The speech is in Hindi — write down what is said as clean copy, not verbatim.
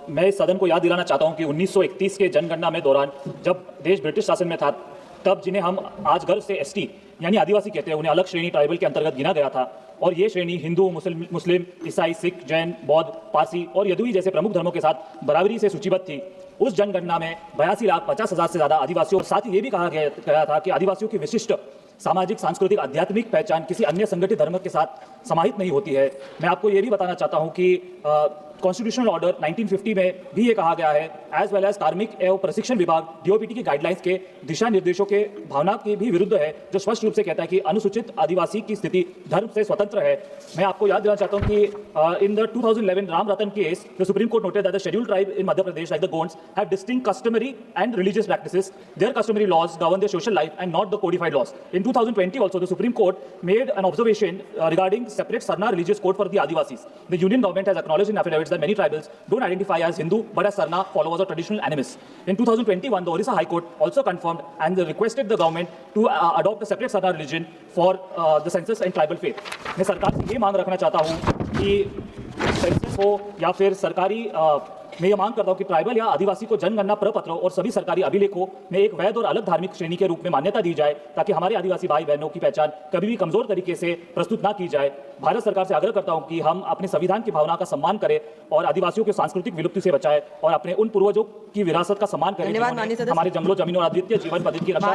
मैं इस सदन को याद दिलाना चाहता हूं कि 1931 के जनगणना में दौरान जब देश ब्रिटिश शासन में था, तब जिन्हें हम आज गर्व से एसटी यानी आदिवासी कहते हैं, उन्हें अलग श्रेणी ट्राइबल के अंतर्गत गिना गया था। और ये श्रेणी हिंदू, मुस्लिम, ईसाई, सिख, जैन, बौद्ध, पारसी और यदुई जैसे प्रमुख धर्मों के साथ बराबरी से सूचीबद्ध थी। उस जनगणना में 82,50,000 से ज्यादा आदिवासियों, साथ ही ये भी कहा गया था कि आदिवासियों की विशिष्ट सामाजिक, सांस्कृतिक, आध्यात्मिक पहचान किसी अन्य संगठित धर्म के साथ समाहित नहीं होती है। मैं आपको ये भी बताना चाहता हूं कि कॉन्स्टिट्यूशनल ऑर्डर 1950 में भी ये कहा गया है, एज वेल एज कार्मिक एवं प्रशिक्षण विभाग डीओपीटी की गाइडलाइंस के दिशा निर्देशों के भावना के भी विरुद्ध है, जो स्पष्ट रूप से कहता है कि अनुसूचित आदिवासी की स्थिति धर्म से स्वतंत्र है। मैं आपको याद दिलाना चाहता हूं कि in the 2011 Ram Ratan case, the supreme court noted that the scheduled tribe in Madhya Pradesh like the Gonds have distinct customary and religious practices. Their customary laws govern their social life and not the codified laws. In 2020 also, the Supreme Court made an observation regarding separate Sarna religious code for the Adivasis. The Union government has acknowledged in affidavits that many tribals don't identify as Hindu but as Sarna followers or traditional animists. In 2021, the Orissa High Court also confirmed and requested the government to adopt a separate Sarna religion for the census and tribal faith. मैं सरकार से ये मांग रखना चाहता हूँ कि सेंसस हो या फिर सरकारी मैं ये मांग करता हूं कि ट्राइबल या आदिवासी को जनगणना प्रपत्रों और सभी सरकारी अभिलेखों में एक वैध और अलग धार्मिक श्रेणी के रूप में मान्यता दी जाए, ताकि हमारे आदिवासी भाई बहनों की पहचान कभी भी कमजोर तरीके से प्रस्तुत ना की जाए। भारत सरकार से आग्रह करता हूं कि हम अपने संविधान की भावना का सम्मान करें और आदिवासियों के सांस्कृतिक विलुप्ति से बचाएं और अपने उन पूर्वजों की विरासत का सम्मान करें, हमारे जंगलों, जमीनों और अद्वितीय जीवन पद्धति की रक्षा।